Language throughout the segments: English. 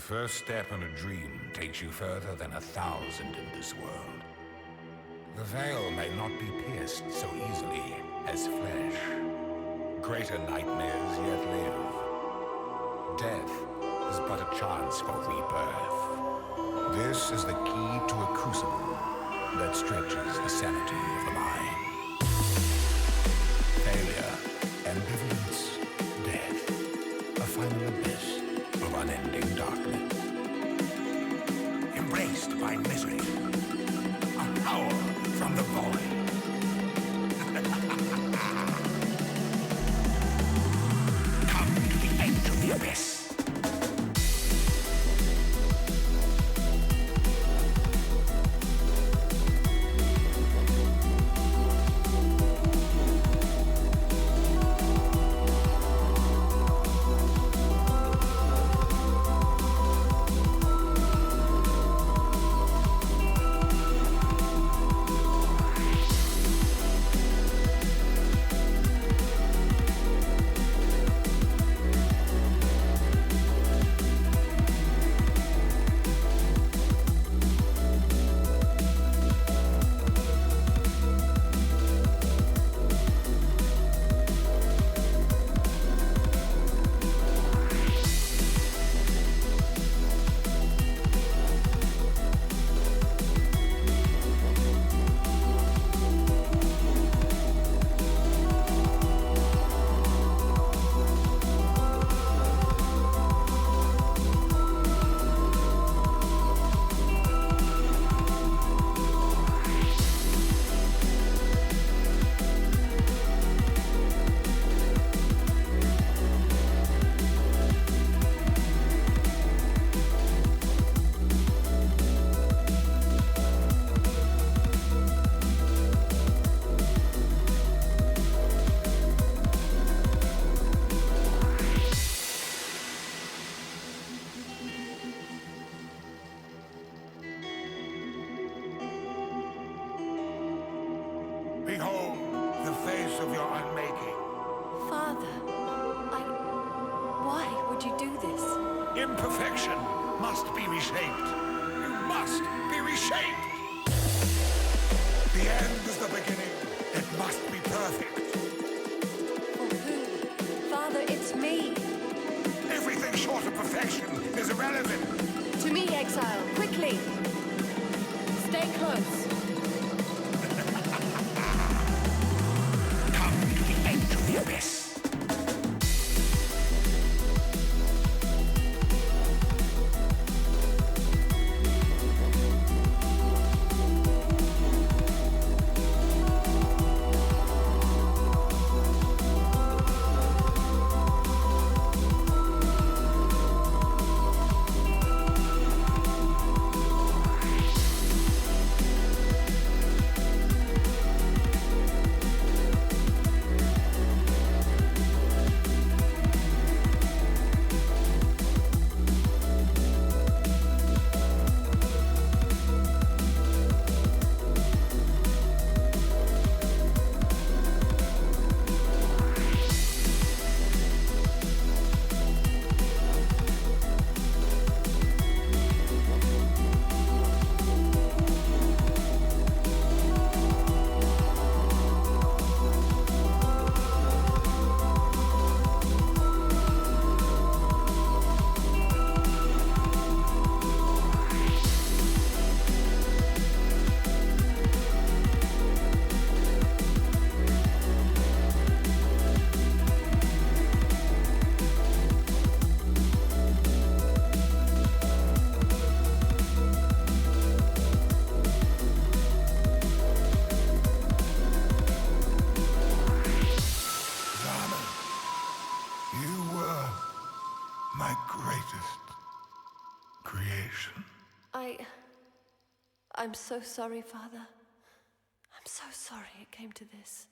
first step in a dream takes you further than 1,000 in this world. The veil may not be pierced so easily as flesh. Greater nightmares yet live. Death is but a chance for rebirth. This is the key to a crucible that stretches the sanity of the mind. Failure, ambivalence, death, a final abyss of unending darkness. Embraced by misery, a power from the void. Come to the edge of the abyss. Behold the face of your unmaking. Father, why would you do this? Imperfection must be reshaped. You must be reshaped. The end is the beginning. It must be perfect. For who? Father, it's me. Everything short of perfection is irrelevant. To me, exile, quickly. Stay close. The abyss. I'm so sorry, Father. I'm so sorry it came to this.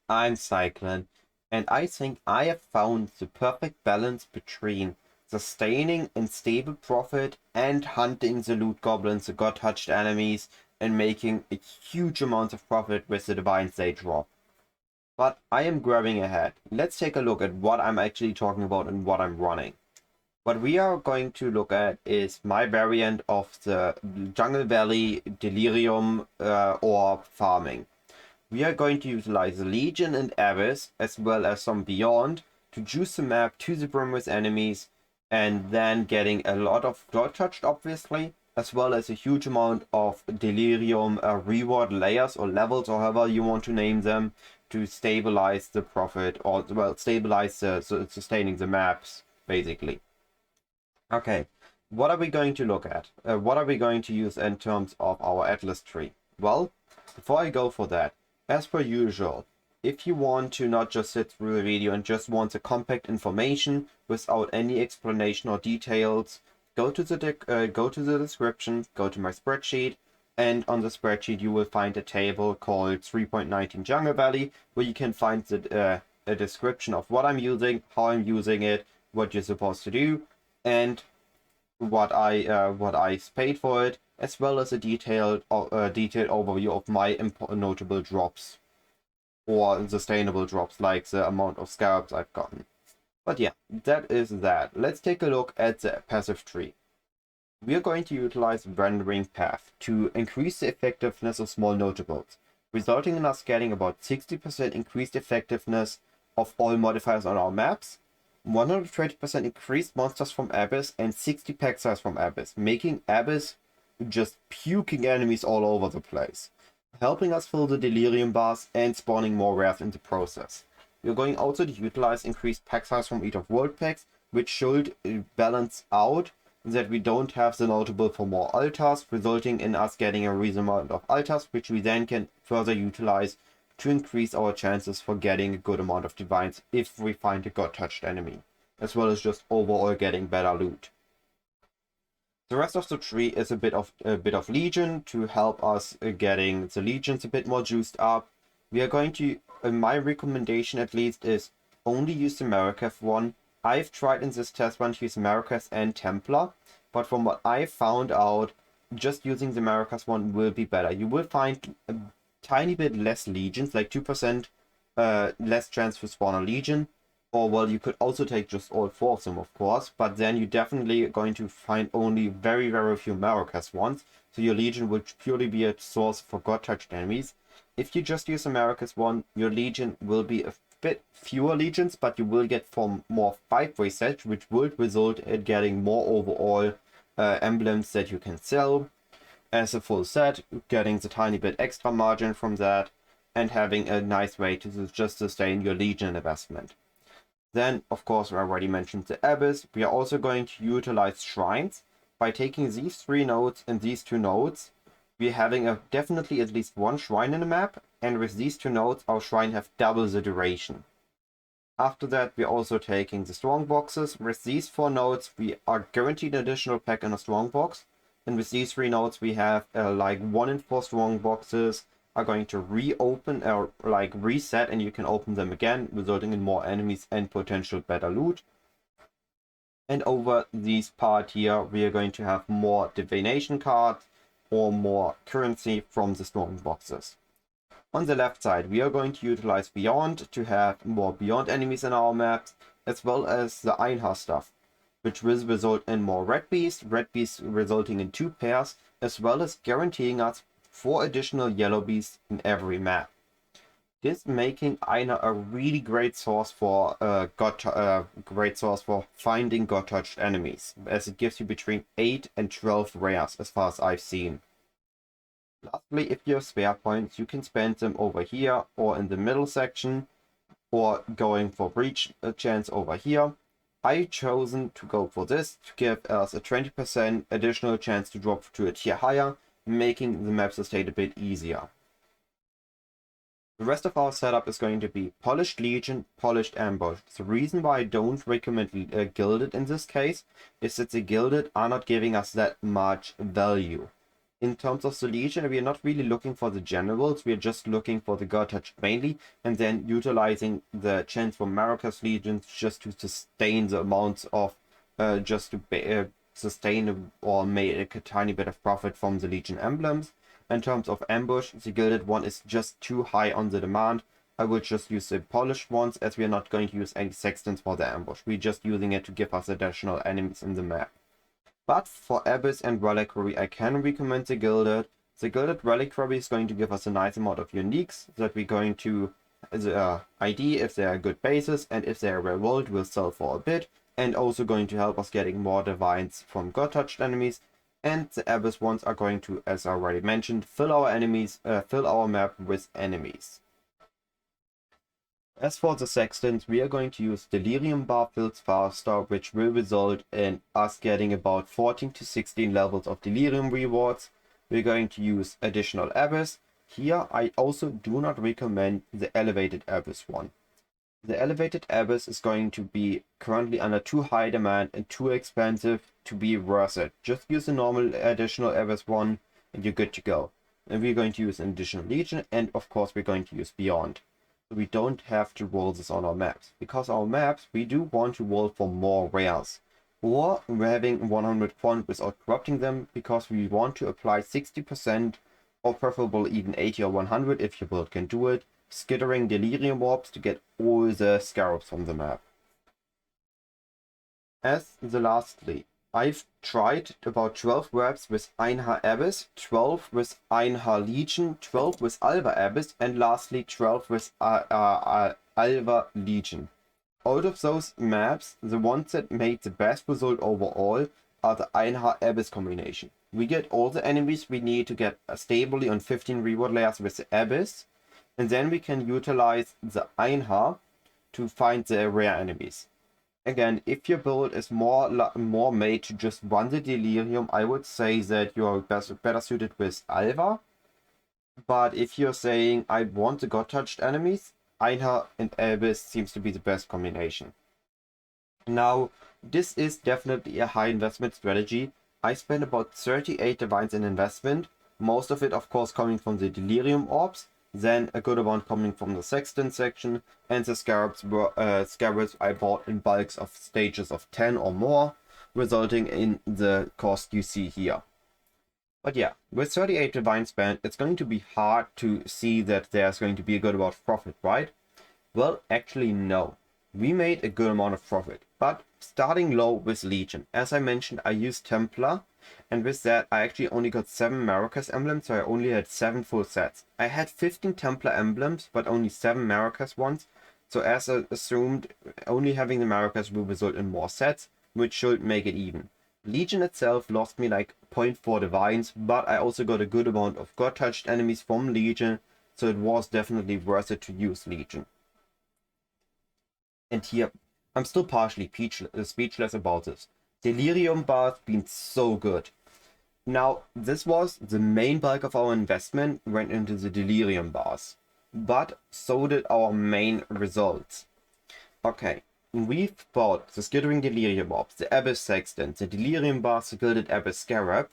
I'm Cyclone, and I think I have found the perfect balance between sustaining and stable profit and hunting the loot goblins, the god-touched enemies, and making a huge amount of profit with the divines they drop. But I am grabbing ahead. Let's take a look at what I'm actually talking about and what I'm running. What we are going to look at is my variant of the Jungle Valley Delirium or farming. We are going to utilize Legion and Abyss, as well as some Beyond, to juice the map to the brim with enemies, and then getting a lot of God touched, obviously, as well as a huge amount of Delirium reward layers or levels, or however you want to name them, to stabilize the profit, or, well, stabilize the sustaining the maps, basically. Okay, what are we going to look at? What are we going to use in terms of our Atlas tree? Well, before I go for that, as per usual, if you want to not just sit through the video and just want the compact information without any explanation or details, go to the description, go to my spreadsheet, and on the spreadsheet you will find a table called 3.19 Jungle Valley, where you can find a description of what I'm using, how I'm using it, what you're supposed to do, and what I paid for it, as well as a detailed overview of my notable drops or sustainable drops, like the amount of scarabs I've gotten. But yeah, that is that. Let's take a look at the passive tree. We are going to utilize rendering path to increase the effectiveness of small notables, resulting in us getting about 60% increased effectiveness of all modifiers on our maps, 120% increased monsters from Abyss, and 60 pack size from Abyss, making Abyss just puking enemies all over the place, helping us fill the Delirium bars and spawning more rares in the process. We're going also to utilize increased pack size from each of world packs, which should balance out that we don't have the notable for more altars, resulting in us getting a reasonable amount of altars, which we then can further utilize to increase our chances for getting a good amount of divines if we find a god-touched enemy, as well as just overall getting better loot. The rest of the tree is a bit of Legion to help us getting the Legions a bit more juiced up. We are going to, my recommendation at least, is only use the Marikath one. I've tried in this test run to use Marikath and Templar, but from what I found out, just using the Marikath one will be better. You will find a tiny bit less legions, like 2% less chance to spawn a legion, or well, you could also take just all 4 of them, of course, but then you're definitely going to find only very, very few Marikath ones, so your legion will purely be a source for god-touched enemies. If you just use a Marikath one, your legion will be a bit fewer legions, but you will get more 5-way sets, which will result in getting more overall emblems that you can sell as a full set, getting the tiny bit extra margin from that, and having a nice way to just sustain your legion investment. Then, of course, I already mentioned the Abyss. We are also going to utilize shrines. By taking these 3 nodes and these 2 nodes, we're having definitely at least 1 shrine in the map, and with these 2 nodes, our shrine have double the duration. After that, we're also taking the strong boxes. With these 4 nodes, we are guaranteed an additional pack in a strong box. And with these 3 nodes, we have like 1 in 4 strong boxes are going to reopen or like reset, and you can open them again, resulting in more enemies and potential better loot. And over this part here, we are going to have more divination cards or more currency from the strong boxes. On the left side, we are going to utilize Beyond to have more Beyond enemies in our maps, as well as the Einhar stuff, which will result in more Red Beast resulting in 2 pairs, as well as guaranteeing us 4 additional Yellow Beasts in every map. This making Einhar a really great source for finding god-touched enemies, as it gives you between 8 and 12 rares as far as I've seen. Lastly, if you have spare points, you can spend them over here or in the middle section, or going for breach chance over here. I've chosen to go for this to give us a 20% additional chance to drop to a tier higher, making the map sustain a bit easier. The rest of our setup is going to be Polished Legion, Polished Ambush. The reason why I don't recommend Gilded in this case is that the Gilded are not giving us that much value. In terms of the Legion, we are not really looking for the generals, we are just looking for the God Touched mainly, and then utilizing the chance for Maracas Legions just to sustain the amounts of, sustain or make a tiny bit of profit from the Legion emblems. In terms of ambush, the gilded one is just too high on the demand. I will just use the polished ones, as we are not going to use any Sextants for the ambush. We're just using it to give us additional enemies in the map. But for Abyss and Reliquary, I can recommend the Gilded. The Gilded Reliquary is going to give us a nice amount of uniques that we're going to ID if they are good bases, and if they are well rolled, will sell for a bit, and also going to help us getting more divines from God touched enemies. And the Abyss ones are going to, as I already mentioned, fill our map with enemies. As for the Sextants, we are going to use Delirium bar fills faster, which will result in us getting about 14 to 16 levels of Delirium rewards. We're going to use additional Abyss. Here I also do not recommend the elevated Abyss one. The elevated Abyss is going to be currently under too high demand and too expensive to be worth it. Just use the normal additional Abyss one and you're good to go. And we're going to use an additional Legion, and of course we're going to use Beyond. We don't have to roll this on our maps, because our maps we do want to roll for more rares, or we're having 100 font without corrupting them, because we want to apply 60% or preferably even 80 or 100 if your build can do it, skittering Delirium orbs to get all the Scarabs from the map. As the lastly, I've tried about 12 reps with Einha Abyss, 12 with Einha Legion, 12 with Alva Abyss, and lastly 12 with Alva Legion. Out of those maps, the ones that made the best result overall are the Einha Abyss combination. We get all the enemies we need to get stably on 15 reward layers with the Abyss, and then we can utilize the Einha to find the rare enemies. Again, if your build is more made to just run the Delirium, I would say that you're better suited with Alva. But if you're saying, I want the God-touched enemies, Einha and Abyss seems to be the best combination. Now, this is definitely a high investment strategy. I spent about 38 divines in investment, most of it of course coming from the Delirium orbs, then a good amount coming from the Sextant section, and the Scarabs I bought in bulks of stages of 10 or more, resulting in the cost you see here. But yeah, with 38 divine spent, it's going to be hard to see that there's going to be a good amount of profit, right? Well, actually no. We made a good amount of profit, but starting low with Legion. As I mentioned, I used Templar, and with that I actually only got 7 Maracas emblems, so I only had 7 full sets. I had 15 Templar emblems, but only 7 Maracas ones, so as I assumed, only having the Maracas will result in more sets, which should make it even. Legion itself lost me like 0.4 divines, but I also got a good amount of God-touched enemies from Legion, so it was definitely worth it to use Legion. And here, I'm still partially speechless about this. Delirium bar's been so good. Now, this was the main bulk of our investment went into the Delirium bars. But so did our main results. Okay, we've bought the Skittering Delirium orbs, the Abyss Sextant, the Delirium bars, the Gilded Abyss Scarab,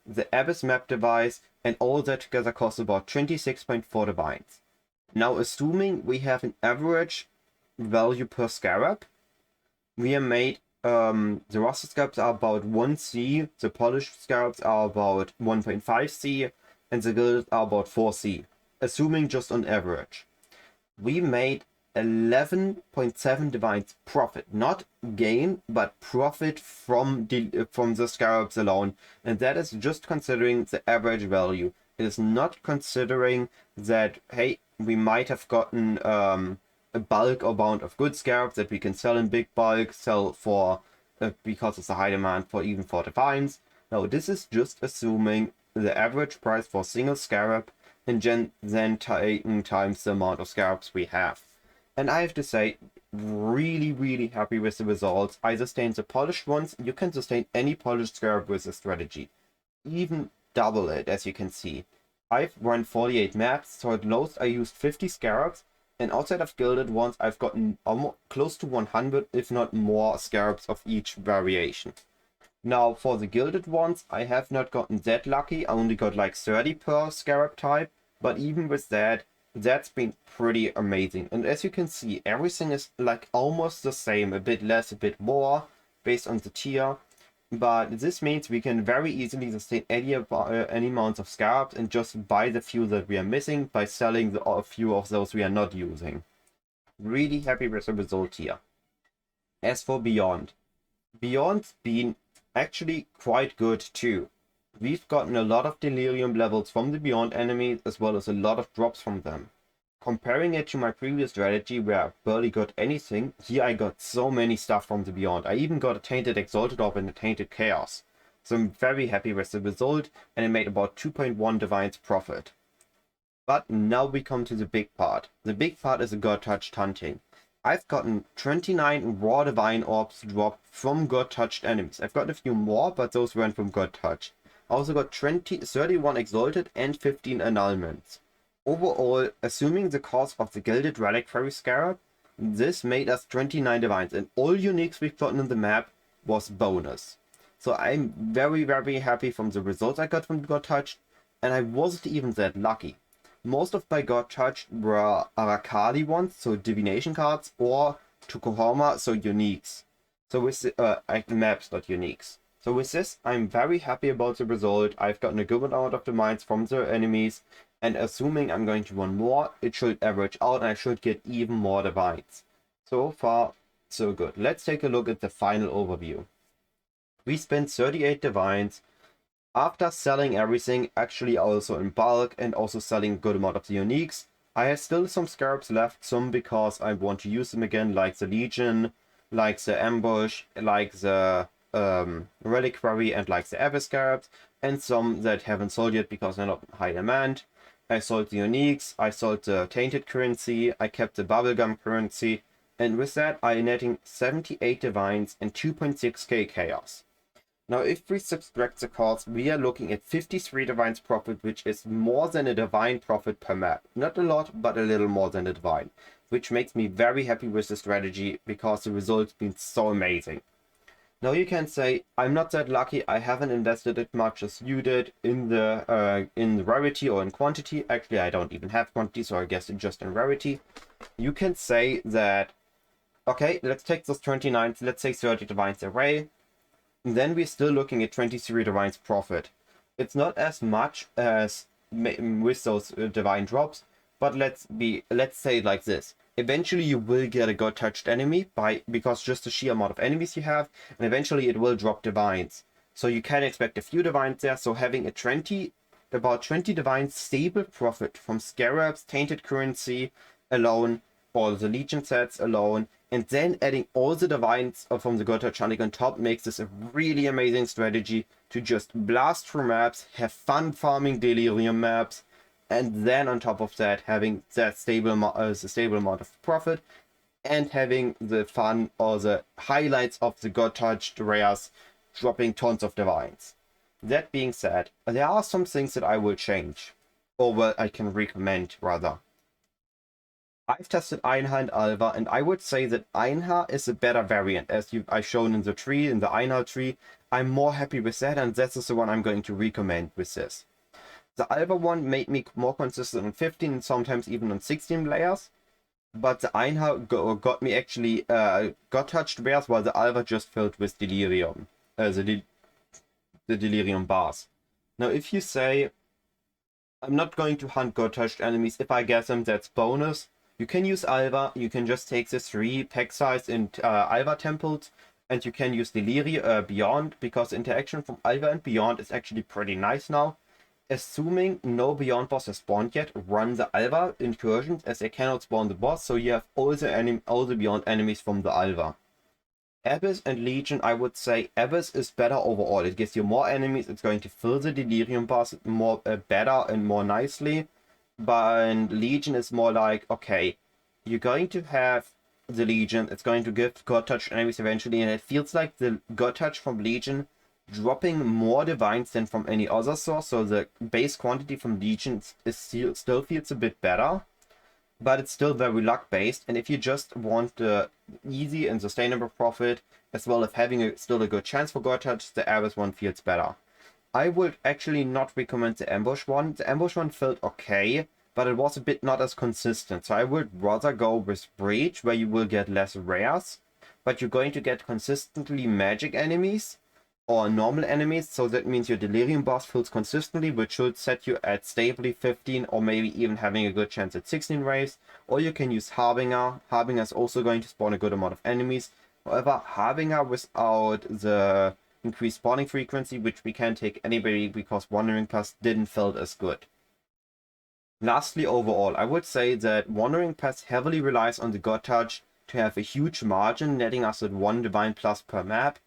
the Abyss map device, and all that together costs about 26.4 divines. Now, assuming we have an average value per Scarab, we are made, the Rusted Scarabs are about 1C, the Polished Scarabs are about 1.5C, and the Gilded are about 4C, assuming just on average. We made 11.7 divines profit, not gain, but profit from the Scarabs alone, and that is just considering the average value. It is not considering that, hey, we might have gotten a bulk amount of good Scarabs that we can sell in big bulk, sell for, because it's a high demand for even for divines. No, this is just assuming the average price for a single Scarab, and then taking times the amount of Scarabs we have. And I have to say, really happy with the results. I sustained the polished ones. You can sustain any polished Scarab with this strategy. Even double it, as you can see. I've run 48 maps, so at most I used 50 Scarabs, and outside of Gilded ones I've gotten almost close to 100, if not more, Scarabs of each variation. Now for the gilded ones, I have not gotten that lucky. I only got like 30 per scarab type, but even with that, that's been pretty amazing. And as you can see, everything is like almost the same, a bit less, a bit more, based on the tier. But this means we can very easily sustain any amounts of scarabs and just buy the few that we are missing by selling a few of those we are not using. Really happy with the result here. As for Beyond, Beyond's been actually quite good too. We've gotten a lot of Delirium levels from the Beyond enemies as well as a lot of drops from them. Comparing it to my previous strategy where I barely got anything, here I got so many stuff from the Beyond. I even got a Tainted Exalted Orb and a Tainted Chaos. So I'm very happy with the result, and I made about 2.1 Divines profit. But now we come to the big part. The big part is the God-Touched hunting. I've gotten 29 raw Divine Orbs dropped from God-Touched enemies. I've got a few more, but those weren't from God-Touched. I also got 31 Exalted and 15 Annulments. Overall, assuming the cost of the Gilded Reliquary Scarab, this made us 29 Divines, and all uniques we've gotten in the map was bonus. So I'm very, very happy from the results I got from God Touched, and I wasn't even that lucky. Most of my God Touched were Arakali ones, so divination cards, or Tukohama, so uniques. So with maps, not uniques. So with this, I'm very happy about the result. I've gotten a good amount of Divines from the enemies, and assuming I'm going to run more, it should average out and I should get even more Divines. So far, so good. Let's take a look at the final overview. We spent 38 Divines. After selling everything, actually also in bulk, and also selling a good amount of the uniques, I have still some Scarabs left, some because I want to use them again, like the Legion, like the Ambush, like the Reliquary, and like the Abyss Scarabs, and some that haven't sold yet because they're not in high demand. I sold the uniques, I sold the tainted currency, I kept the bubblegum currency, and with that I'm netting 78 divines and 2.6k chaos. Now if we subtract the cost, we are looking at 53 divines profit, which is more than a divine profit per map. Not a lot, but a little more than a divine, which makes me very happy with the strategy because the result's been so amazing. Now you can say, I'm not that lucky, I haven't invested as much as you did in the rarity or in quantity. Actually, I don't even have quantity, so I guess it's just in rarity. You can say that, okay, let's take those 29, let's say 30 divines away. And then we're still looking at 23 divines profit. It's not as much as with those divine drops, but let's say it like this. Eventually you will get a God touched enemy because just the sheer amount of enemies you have, and eventually it will drop divines. So you can expect a few divines there. So having about 20 divines stable profit from Scarabs, tainted currency alone, or the Legion sets alone, and then adding all the divines from the God touched hunting on top makes this a really amazing strategy to just blast through maps, have fun farming Delirium maps, and then on top of that having that stable amount of profit, and having the fun or the highlights of the God touched rares dropping tons of divines. That being said, there are some things that I will change, or well, I can recommend rather. I've tested Einha and Alva, and I would say that Einha is a better variant, as I've shown in the Einha tree. I'm more happy with that, and that is the one I'm going to recommend with this. The Alva one made me more consistent on 15 and sometimes even on 16 layers. But the Einha got me actually God touched bears, while the Alva just filled with Delirium. The Delirium bars. Now if you say, I'm not going to hunt God touched enemies, if I get them that's bonus, you can use Alva, you can just take the 3 pack size in Alva temples, and you can use Delirium Beyond, because the interaction from Alva and Beyond is actually pretty nice now. Assuming no Beyond boss has spawned yet, run the Alva incursions, as they cannot spawn the boss, so you have all the Beyond enemies from the Alva. Abyss and Legion, I would say Abyss is better overall. It gives you more enemies, it's going to fill the Delirium boss more better and more nicely. But Legion is more like, okay, you're going to have the Legion, it's going to give God touched enemies eventually, and it feels like the God touch from Legion dropping more divines than from any other source, so the base quantity from Legions is still feels a bit better, but it's still very luck based. And if you just want the easy and sustainable profit, as well as having still a good chance for God Touch, the Abyss one feels better. I would actually not recommend the Ambush one. The Ambush one felt okay, but it was a bit not as consistent. So I would rather go with Breach, where you will get less rares, but you're going to get consistently magic enemies or normal enemies. So that means your Delirium boss fills consistently, which should set you at stably 15 or maybe even having a good chance at 16 waves. Or you can use Harbinger. Harbinger is also going to spawn a good amount of enemies. However, Harbinger without the increased spawning frequency, which we can't take anybody because Wandering Pass didn't feel as good. Lastly, overall, I would say that Wandering Pass heavily relies on the God Touch to have a huge margin, netting us at 1 Divine Plus per map,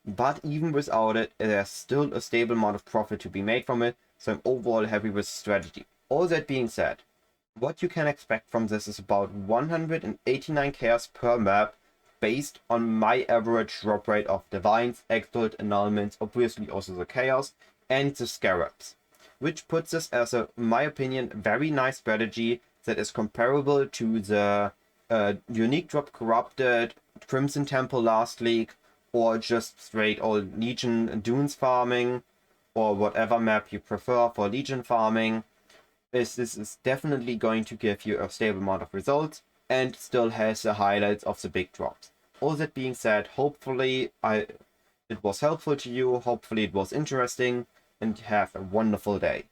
but even without it, there's still a stable amount of profit to be made from it, so I'm overall happy with the strategy. All that being said, what you can expect from this is about 189 chaos per map, based on my average drop rate of Divines, Exploit, Annulments, obviously also the Chaos, and the Scarabs. Which puts this as a, in my opinion, very nice strategy that is comparable to the Unique Drop Corrupted, Crimson Temple last league, or just straight old Legion Dunes farming, or whatever map you prefer for Legion farming. This is definitely going to give you a stable amount of results, and still has the highlights of the big drops. All that being said, hopefully it was helpful to you, hopefully it was interesting, and have a wonderful day.